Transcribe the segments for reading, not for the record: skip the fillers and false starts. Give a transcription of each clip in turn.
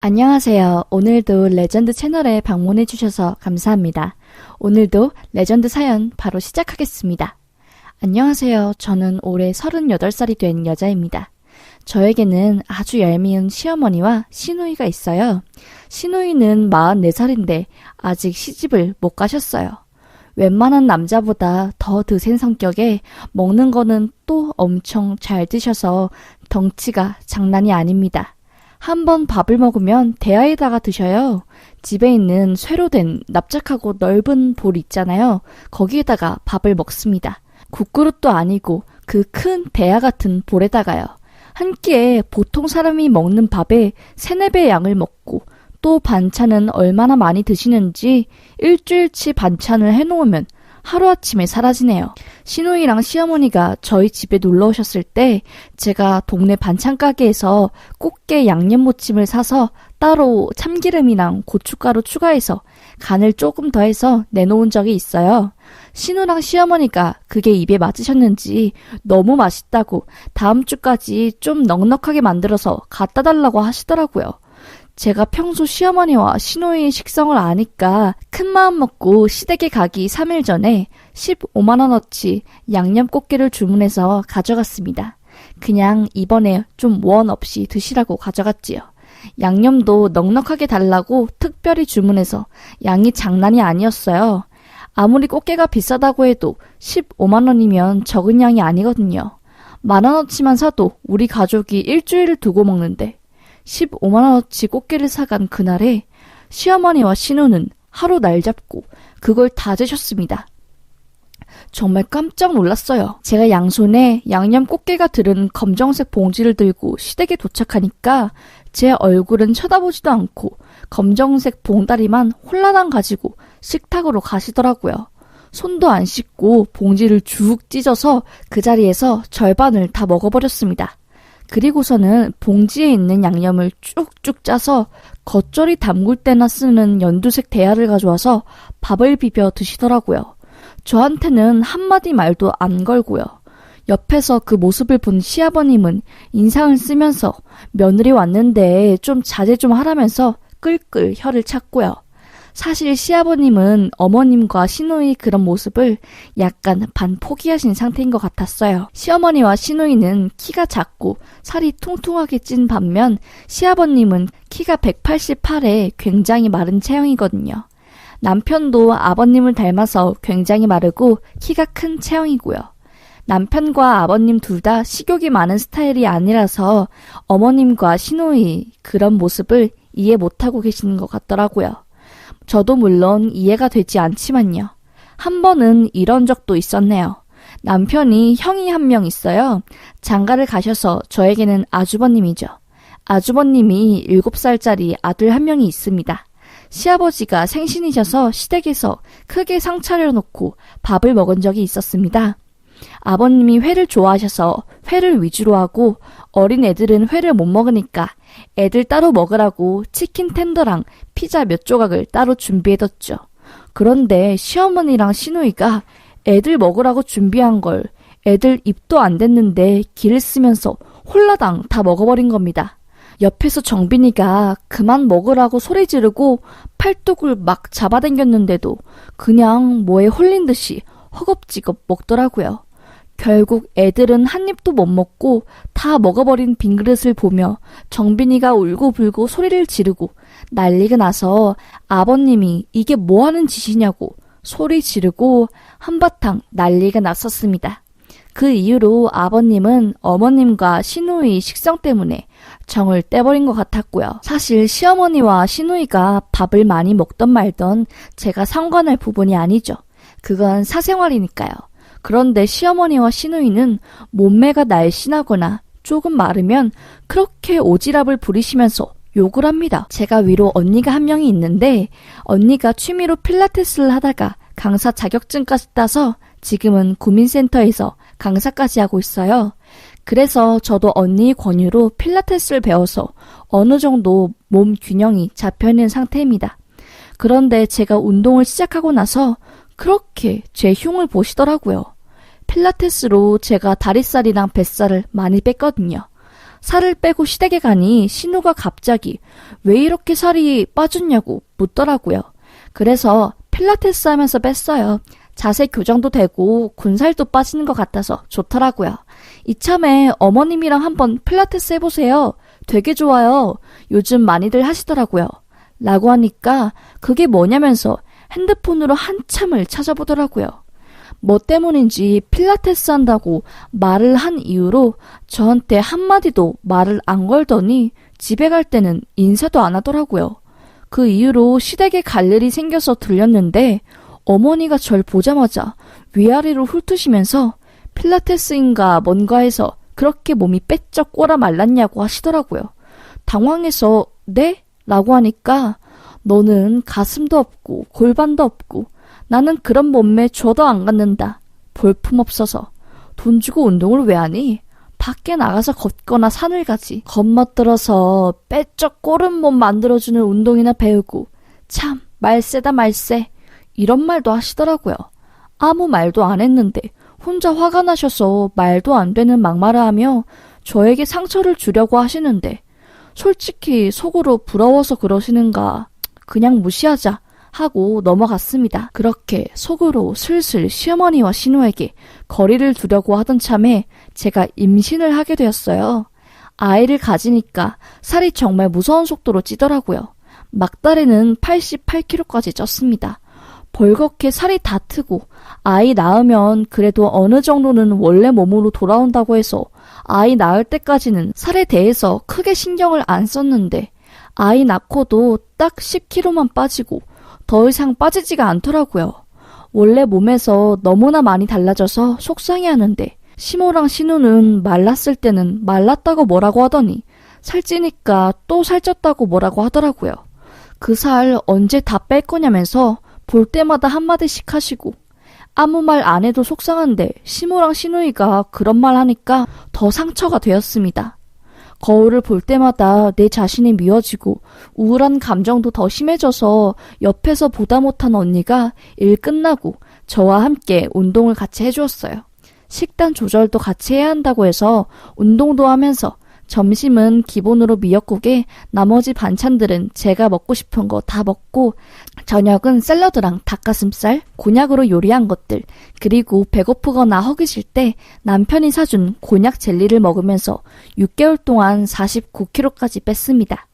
안녕하세요. 오늘도 레전드 채널에 방문해주셔서 감사합니다. 오늘도 레전드 사연 바로 시작하겠습니다. 안녕하세요. 저는 올해 38살이 된 여자입니다. 저에게는 아주 얄미운 시어머니와 시누이가 있어요. 시누이는 44살인데 아직 시집을 못 가셨어요. 웬만한 남자보다 더 드센 성격에 먹는 거는 또 엄청 잘 드셔서 덩치가 장난이 아닙니다. 한번 밥을 먹으면 대야에다가 드셔요. 집에 있는 쇠로 된 납작하고 넓은 볼 있잖아요. 거기에다가 밥을 먹습니다. 국그릇도 아니고 그 큰 대야 같은 볼에다가요. 한 끼에 보통 사람이 먹는 밥의 3-4배 양을 먹고 또 반찬은 얼마나 많이 드시는지 일주일치 반찬을 해놓으면 하루아침에 사라지네요. 시누이랑 시어머니가 저희 집에 놀러 오셨을 때 제가 동네 반찬 가게에서 꽃게 양념무침을 사서 따로 참기름이랑 고춧가루 추가해서 간을 조금 더해서 내놓은 적이 있어요. 시누랑 시어머니가 그게 입에 맞으셨는지 너무 맛있다고 다음 주까지 좀 넉넉하게 만들어서 갖다 달라고 하시더라고요. 제가 평소 시어머니와 시누이의 식성을 아니까 큰마음 먹고 시댁에 가기 3일 전에 15만원어치 양념꽃게를 주문해서 가져갔습니다. 그냥 이번에 좀 원 없이 드시라고 가져갔지요. 양념도 넉넉하게 달라고 특별히 주문해서 양이 장난이 아니었어요. 아무리 꽃게가 비싸다고 해도 15만원이면 적은 양이 아니거든요. 10,000원어치만 사도 우리 가족이 일주일을 두고 먹는데 15만원어치 꽃게를 사간 그날에 시어머니와 시누는 하루 날 잡고 그걸 다 드셨습니다. 정말 깜짝 놀랐어요. 제가 양손에 양념 꽃게가 들은 검정색 봉지를 들고 시댁에 도착하니까 제 얼굴은 쳐다보지도 않고 검정색 봉다리만 홀라당 가지고 식탁으로 가시더라고요. 손도 안 씻고 봉지를 쭉 찢어서 그 자리에서 절반을 다 먹어버렸습니다. 그리고서는 봉지에 있는 양념을 쭉쭉 짜서 겉절이 담글 때나 쓰는 연두색 대야를 가져와서 밥을 비벼 드시더라고요. 저한테는 한마디 말도 안 걸고요. 옆에서 그 모습을 본 시아버님은 인상을 쓰면서 며느리 왔는데 좀 자제 좀 하라면서 끌끌 혀를 찼고요. 사실 시아버님은 어머님과 시누이 그런 모습을 약간 반 포기하신 상태인 것 같았어요. 시어머니와 시누이는 키가 작고 살이 퉁퉁하게 찐 반면 시아버님은 키가 188에 굉장히 마른 체형이거든요. 남편도 아버님을 닮아서 굉장히 마르고 키가 큰 체형이고요. 남편과 아버님 둘 다 식욕이 많은 스타일이 아니라서 어머님과 시누이 그런 모습을 이해 못하고 계시는 것 같더라고요. 저도 물론 이해가 되지 않지만요. 한 번은 이런 적도 있었네요. 남편이 형이 한 명 있어요. 장가를 가셔서 저에게는 아주버님이죠. 아주버님이 7살짜리 아들 한 명이 있습니다. 시아버지가 생신이셔서 시댁에서 크게 상 차려놓고 밥을 먹은 적이 있었습니다. 아버님이 회를 좋아하셔서 회를 위주로 하고 어린 애들은 회를 못 먹으니까 애들 따로 먹으라고 치킨 텐더랑 피자 몇 조각을 따로 준비해뒀죠. 그런데 시어머니랑 시누이가 애들 먹으라고 준비한 걸 애들 입도 안 댔는데 기를 쓰면서 홀라당 다 먹어버린 겁니다. 옆에서 정빈이가 그만 먹으라고 소리 지르고 팔뚝을 막 잡아당겼는데도 그냥 뭐에 홀린 듯이 허겁지겁 먹더라고요. 결국 애들은 한 입도 못 먹고 다 먹어버린 빈 그릇을 보며 정빈이가 울고불고 소리를 지르고 난리가 나서 아버님이 이게 뭐하는 짓이냐고 소리 지르고 한바탕 난리가 났었습니다. 그 이후로 아버님은 어머님과 시누이 식성 때문에 정을 떼버린 것 같았고요. 사실 시어머니와 시누이가 밥을 많이 먹던 말던 제가 상관할 부분이 아니죠. 그건 사생활이니까요. 그런데 시어머니와 시누이는 몸매가 날씬하거나 조금 마르면 그렇게 오지랖을 부리시면서 욕을 합니다. 제가 위로 언니가 한 명이 있는데 언니가 취미로 필라테스를 하다가 강사 자격증까지 따서 지금은 구민센터에서 강사까지 하고 있어요. 그래서 저도 언니의 권유로 필라테스를 배워서 어느 정도 몸 균형이 잡혀있는 상태입니다. 그런데 제가 운동을 시작하고 나서 그렇게 제 흉을 보시더라고요. 필라테스로 제가 다리살이랑 뱃살을 많이 뺐거든요. 살을 빼고 시댁에 가니 신우가 갑자기 왜 이렇게 살이 빠졌냐고 묻더라고요. 그래서 필라테스 하면서 뺐어요. 자세 교정도 되고 군살도 빠지는 것 같아서 좋더라고요. 이참에 어머님이랑 한번 필라테스 해보세요. 되게 좋아요. 요즘 많이들 하시더라고요. 라고 하니까 그게 뭐냐면서 핸드폰으로 한참을 찾아보더라고요. 뭐 때문인지 필라테스 한다고 말을 한 이후로 저한테 한마디도 말을 안 걸더니 집에 갈 때는 인사도 안 하더라고요. 그 이후로 시댁에 갈 일이 생겨서 들렸는데 어머니가 절 보자마자 위아래로 훑으시면서 필라테스인가 뭔가 해서 그렇게 몸이 빼쩍 꼬라 말랐냐고 하시더라고요. 당황해서 네? 라고 하니까 너는 가슴도 없고 골반도 없고 나는 그런 몸매 줘도 안 갖는다. 볼품없어서 돈 주고 운동을 왜 하니? 밖에 나가서 걷거나 산을 가지. 겁먹들어서 빼쩍 꼬른 몸 만들어주는 운동이나 배우고 참 말세다 말세. 이런 말도 하시더라고요. 아무 말도 안 했는데 혼자 화가 나셔서 말도 안 되는 막말을 하며 저에게 상처를 주려고 하시는데 솔직히 속으로 부러워서 그러시는가 그냥 무시하자 하고 넘어갔습니다. 그렇게 속으로 슬슬 시어머니와 신우에게 거리를 두려고 하던 참에 제가 임신을 하게 되었어요. 아이를 가지니까 살이 정말 무서운 속도로 찌더라고요. 막달에는 88kg까지 쪘습니다. 벌겋게 살이 다 트고 아이 낳으면 그래도 어느 정도는 원래 몸으로 돌아온다고 해서 아이 낳을 때까지는 살에 대해서 크게 신경을 안 썼는데 아이 낳고도 딱 10kg만 빠지고 더 이상 빠지지가 않더라고요. 원래 몸에서 너무나 많이 달라져서 속상해하는데 시모랑 신우는 말랐을 때는 말랐다고 뭐라고 하더니 살찌니까 또 살쪘다고 뭐라고 하더라고요. 그 살 언제 다 뺄 거냐면서 볼 때마다 한마디씩 하시고 아무 말 안 해도 속상한데 시모랑 신우이가 그런 말 하니까 더 상처가 되었습니다. 거울을 볼 때마다 내 자신이 미워지고 우울한 감정도 더 심해져서 옆에서 보다 못한 언니가 일 끝나고 저와 함께 운동을 같이 해주었어요. 식단 조절도 같이 해야 한다고 해서 운동도 하면서 점심은 기본으로 미역국에 나머지 반찬들은 제가 먹고 싶은 거 다 먹고 저녁은 샐러드랑 닭가슴살, 곤약으로 요리한 것들 그리고 배고프거나 허기질 때 남편이 사준 곤약 젤리를 먹으면서 6개월 동안 49kg까지 뺐습니다.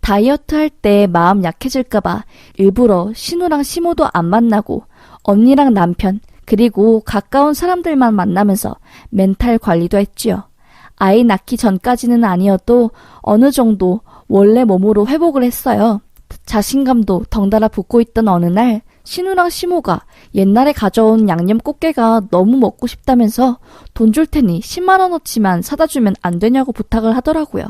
다이어트 할 때 마음 약해질까봐 일부러 신우랑 시모도 안 만나고 언니랑 남편 그리고 가까운 사람들만 만나면서 멘탈 관리도 했지요. 아이 낳기 전까지는 아니어도 어느 정도 원래 몸으로 회복을 했어요. 자신감도 덩달아 붙고 있던 어느 날 신우랑 시모가 옛날에 가져온 양념 꽃게가 너무 먹고 싶다면서 돈 줄 테니 10만 원어치만 사다 주면 안 되냐고 부탁을 하더라고요.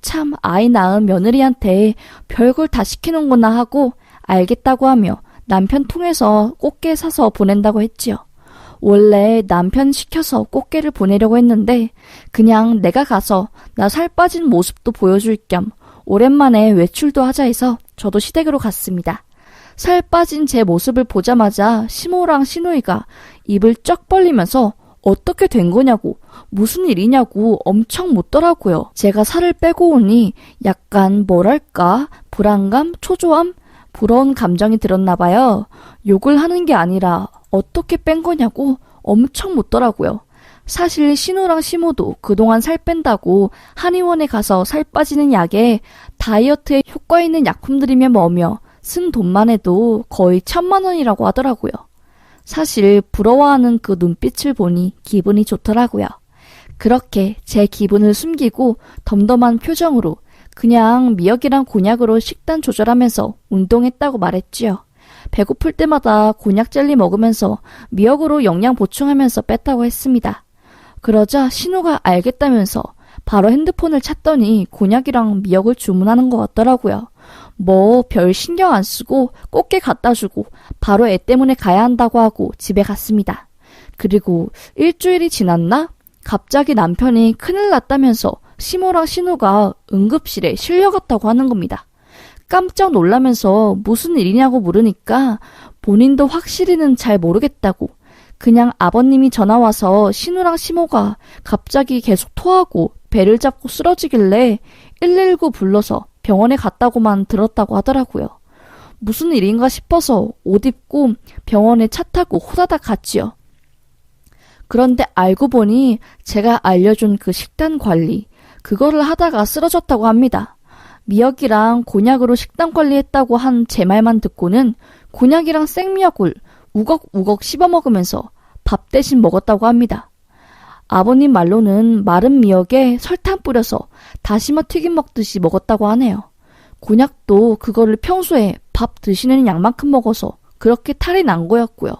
참 아이 낳은 며느리한테 별걸 다 시키는구나 하고 알겠다고 하며 남편 통해서 꽃게 사서 보낸다고 했지요. 원래 남편 시켜서 꽃게를 보내려고 했는데 그냥 내가 가서 나 살 빠진 모습도 보여줄 겸 오랜만에 외출도 하자 해서 저도 시댁으로 갔습니다. 살 빠진 제 모습을 보자마자 시모랑 신우이가 입을 쩍 벌리면서 어떻게 된 거냐고 무슨 일이냐고 엄청 묻더라고요. 제가 살을 빼고 오니 약간 뭐랄까 불안감, 초조함, 부러운 감정이 들었나 봐요. 욕을 하는 게 아니라 어떻게 뺀 거냐고 엄청 묻더라고요. 사실 신우랑 시모도 그동안 살 뺀다고 한의원에 가서 살 빠지는 약에 다이어트에 효과 있는 약품들이면 뭐며 쓴 돈만 해도 거의 1000만 원이라고 하더라고요. 사실 부러워하는 그 눈빛을 보니 기분이 좋더라고요. 그렇게 제 기분을 숨기고 덤덤한 표정으로 그냥 미역이랑 곤약으로 식단 조절하면서 운동했다고 말했지요. 배고플 때마다 곤약 젤리 먹으면서 미역으로 영양 보충하면서 뺐다고 했습니다. 그러자 신우가 알겠다면서 바로 핸드폰을 찾더니 곤약이랑 미역을 주문하는 것 같더라고요. 뭐 별 신경 안 쓰고 꽃게 갖다 주고 바로 애 때문에 가야 한다고 하고 집에 갔습니다. 그리고 일주일이 지났나? 갑자기 남편이 큰일 났다면서 시모랑 신우가 응급실에 실려갔다고 하는 겁니다. 깜짝 놀라면서 무슨 일이냐고 물으니까 본인도 확실히는 잘 모르겠다고 그냥 아버님이 전화와서 신우랑 시모가 갑자기 계속 토하고 배를 잡고 쓰러지길래 119 불러서 병원에 갔다고만 들었다고 하더라고요. 무슨 일인가 싶어서 옷 입고 병원에 차 타고 호다닥 갔지요. 그런데 알고 보니 제가 알려준 그 식단 관리, 그거를 하다가 쓰러졌다고 합니다. 미역이랑 곤약으로 식단 관리했다고 한 제 말만 듣고는 곤약이랑 생미역을 우걱우걱 씹어 먹으면서 밥 대신 먹었다고 합니다. 아버님 말로는 마른 미역에 설탕 뿌려서 다시마 튀김 먹듯이 먹었다고 하네요. 곤약도 그거를 평소에 밥 드시는 양만큼 먹어서 그렇게 탈이 난 거였고요.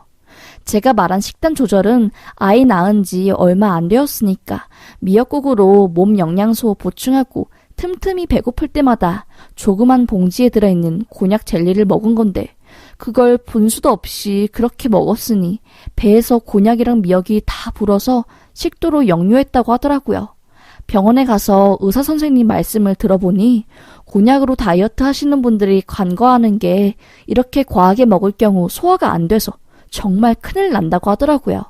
제가 말한 식단 조절은 아이 낳은 지 얼마 안 되었으니까 미역국으로 몸 영양소 보충하고 틈틈이 배고플 때마다 조그만 봉지에 들어있는 곤약 젤리를 먹은 건데 그걸 분수도 없이 그렇게 먹었으니 배에서 곤약이랑 미역이 다 불어서 식도로 역류했다고 하더라고요. 병원에 가서 의사 선생님 말씀을 들어보니 곤약으로 다이어트 하시는 분들이 간과하는 게 이렇게 과하게 먹을 경우 소화가 안 돼서 정말 큰일 난다고 하더라고요.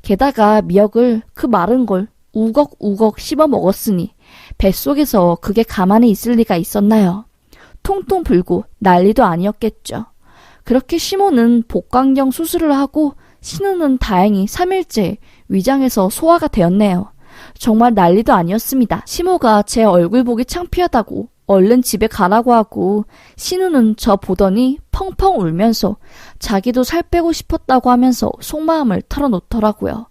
게다가 미역을 그 마른 걸 우걱우걱 씹어 먹었으니 뱃속에서 그게 가만히 있을 리가 있었나요? 통통 불고 난리도 아니었겠죠. 그렇게 시모는 복강경 수술을 하고 신우는 다행히 3일째 위장에서 소화가 되었네요. 정말 난리도 아니었습니다. 시모가 제 얼굴 보기 창피하다고 얼른 집에 가라고 하고 신우는 저 보더니 펑펑 울면서 자기도 살 빼고 싶었다고 하면서 속마음을 털어놓더라고요.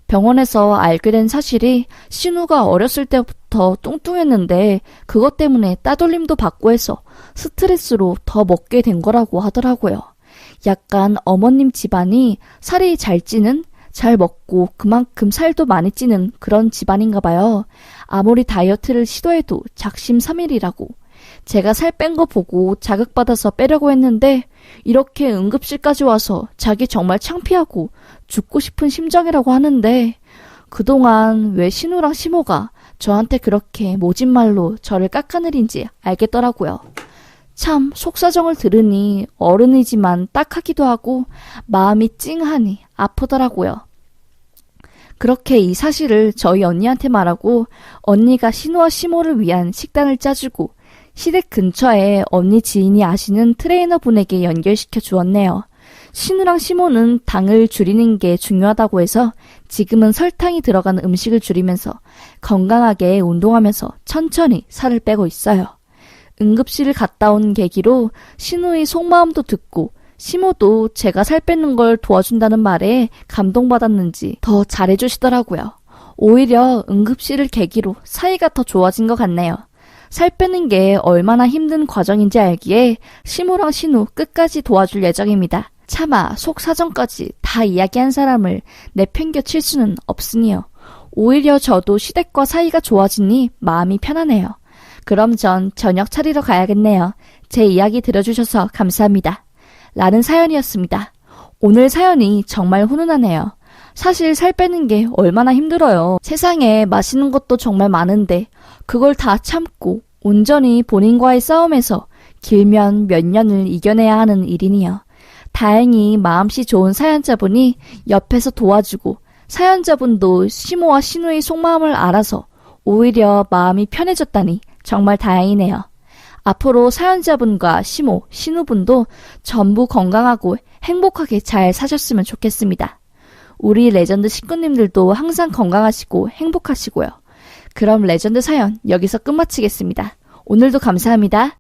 병원에서 알게 된 사실이 신우가 어렸을 때부터 뚱뚱했는데 그것 때문에 따돌림도 받고 해서 스트레스로 더 먹게 된 거라고 하더라고요. 약간 어머님 집안이 살이 잘 찌는, 잘 먹고 그만큼 살도 많이 찌는 그런 집안인가 봐요. 아무리 다이어트를 시도해도 작심삼일이라고. 제가 살 뺀 거 보고 자극받아서 빼려고 했는데 이렇게 응급실까지 와서 자기 정말 창피하고 죽고 싶은 심정이라고 하는데 그동안 왜 신우랑 시모가 저한테 그렇게 모진 말로 저를 깎아내린지 알겠더라고요. 참 속사정을 들으니 어른이지만 딱하기도 하고 마음이 찡하니 아프더라고요. 그렇게 이 사실을 저희 언니한테 말하고 언니가 신우와 시모를 위한 식단을 짜주고 시댁 근처에 언니 지인이 아시는 트레이너분에게 연결시켜 주었네요. 신우랑 시모는 당을 줄이는 게 중요하다고 해서 지금은 설탕이 들어간 음식을 줄이면서 건강하게 운동하면서 천천히 살을 빼고 있어요. 응급실을 갔다 온 계기로 신우의 속마음도 듣고 시모도 제가 살 빼는 걸 도와준다는 말에 감동받았는지 더 잘해주시더라고요. 오히려 응급실을 계기로 사이가 더 좋아진 것 같네요. 살 빼는 게 얼마나 힘든 과정인지 알기에 시모랑 신우 끝까지 도와줄 예정입니다. 차마 속 사정까지 다 이야기한 사람을 내팽겨칠 수는 없으니요. 오히려 저도 시댁과 사이가 좋아지니 마음이 편하네요. 그럼 전 저녁 차리러 가야겠네요. 제 이야기 들어주셔서 감사합니다. 라는 사연이었습니다. 오늘 사연이 정말 훈훈하네요. 사실 살 빼는 게 얼마나 힘들어요. 세상에 맛있는 것도 정말 많은데 그걸 다 참고 온전히 본인과의 싸움에서 길면 몇 년을 이겨내야 하는 일이니요. 다행히 마음씨 좋은 사연자분이 옆에서 도와주고 사연자분도 시모와 신우의 속마음을 알아서 오히려 마음이 편해졌다니 정말 다행이네요. 앞으로 사연자분과 시모, 신우분도 전부 건강하고 행복하게 잘 사셨으면 좋겠습니다. 우리 레전드 식구님들도 항상 건강하시고 행복하시고요. 그럼 레전드 사연 여기서 끝마치겠습니다. 오늘도 감사합니다.